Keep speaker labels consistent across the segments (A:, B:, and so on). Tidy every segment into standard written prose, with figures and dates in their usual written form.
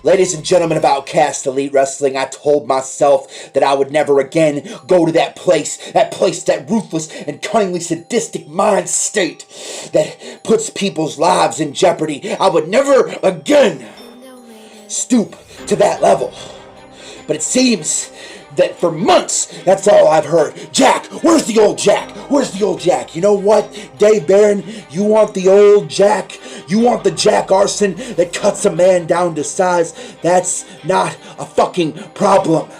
A: Ladies and gentlemen of Outcast Elite Wrestling, I told myself that I would never again go to that ruthless and cunningly sadistic mind state that puts people's lives in jeopardy. I would never again stoop to that level. But it seems that for months, that's all I've heard. Jack, where's the old Jack? Where's the old Jack? You know what, Dave Barron? You want the old Jack? You want the Jack Arson that cuts a man down to size? That's not a fucking problem.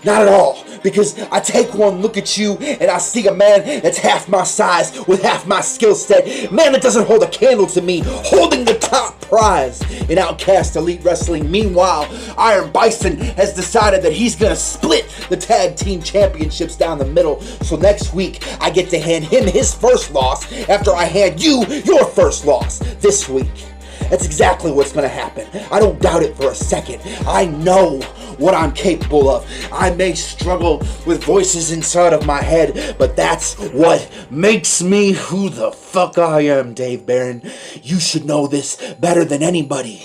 A: Not at all. Because I take one look at you and I see a man that's half my size with half my skill set. Man that doesn't hold a candle to me, holding the top prize in Outcast Elite Wrestling. Meanwhile, Iron Bison has decided that he's going to split the tag team championships down the middle. So next week, I get to hand him his first loss after I hand you your first loss this week. That's exactly what's going to happen. I don't doubt it for a second. I know what I'm capable of. I may struggle with voices inside of my head, but that's what makes me who the fuck I am, Dave Barron. You should know this better than anybody.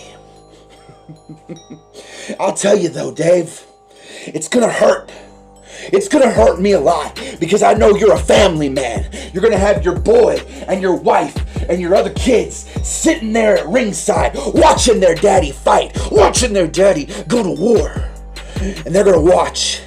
A: I'll tell you though, Dave, it's going to hurt. It's going to hurt me a lot because I know you're a family man. You're going to have your boy and your wife and your other kids sitting there at ringside watching their daddy fight, watching their daddy go to war. And they're going to watch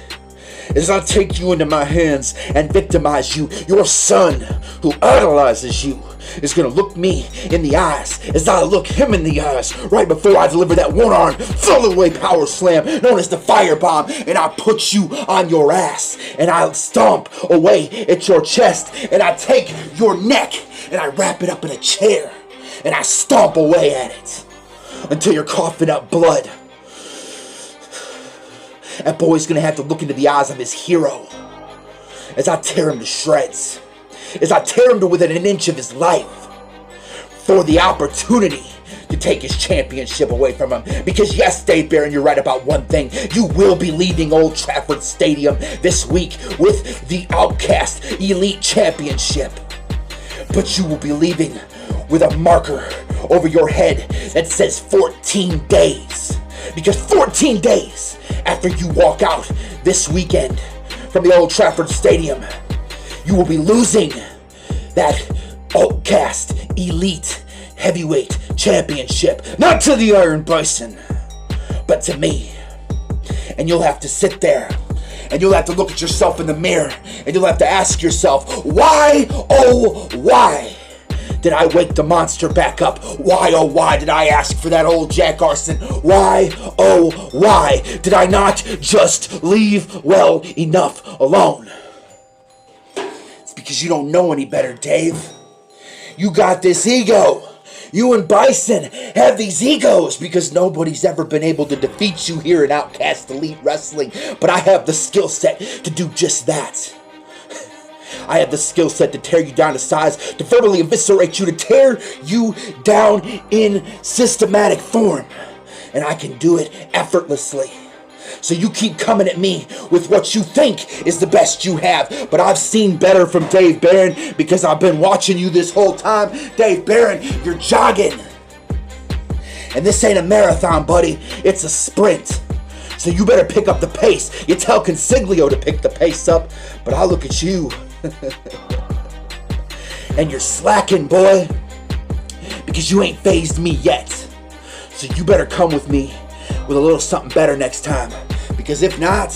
A: as I take you into my hands and victimize you. Your son, who idolizes you, is going to look me in the eyes as I look him in the eyes right before I deliver that one-arm fall-away power slam known as the firebomb, and I put you on your ass and I stomp away at your chest and I take your neck and I wrap it up in a chair and I stomp away at it until you're coughing up blood. That boy's going to have to look into the eyes of his hero as I tear him to shreds. As I tear him to within an inch of his life for the opportunity to take his championship away from him. Because yes, Dave Barron, you're right about one thing. You will be leaving Old Trafford Stadium this week with the Outcast Elite Championship. But you will be leaving with a marker over your head that says 14 days. Because 14 days after you walk out this weekend from the Old Trafford Stadium, you will be losing that Outcast Elite Heavyweight Championship. Not to the Iron Bison, but to me. And you'll have to sit there and you'll have to look at yourself in the mirror and you'll have to ask yourself, why, oh, why did I wake the monster back up? Why, oh, why did I ask for that old Jack Arson? Why, oh, why did I not just leave well enough alone? Because you don't know any better, Dave. You got this ego. You and Bison have these egos because nobody's ever been able to defeat you here in Outcast Elite Wrestling. But I have the skill set to do just that. I have the skill set to tear you down to size, to verbally eviscerate you, to tear you down in systematic form. And I can do it effortlessly. So you keep coming at me with what you think is the best you have. But I've seen better from Dave Barron because I've been watching you this whole time. Dave Barron, you're jogging. And this ain't a marathon, buddy. It's a sprint. So you better pick up the pace. You tell Consiglio to pick the pace up. But I look at you. And you're slacking, boy. Because you ain't phased me yet. So you better come with me with a little something better next time. Because if not,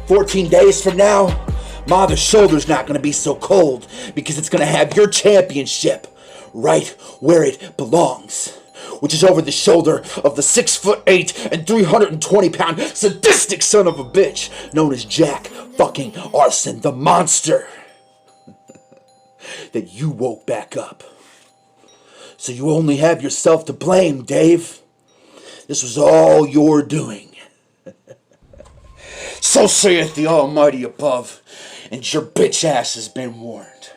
A: 14 days from now, my other shoulder's not going to be so cold. Because it's going to have your championship right where it belongs. Which is over the shoulder of the 6'8" and 320-pound sadistic son of a bitch known as Jack fucking Arson, the monster that you woke back up. So you only have yourself to blame, Dave. This was all your doing. So saith the Almighty above, and your bitch ass has been warned.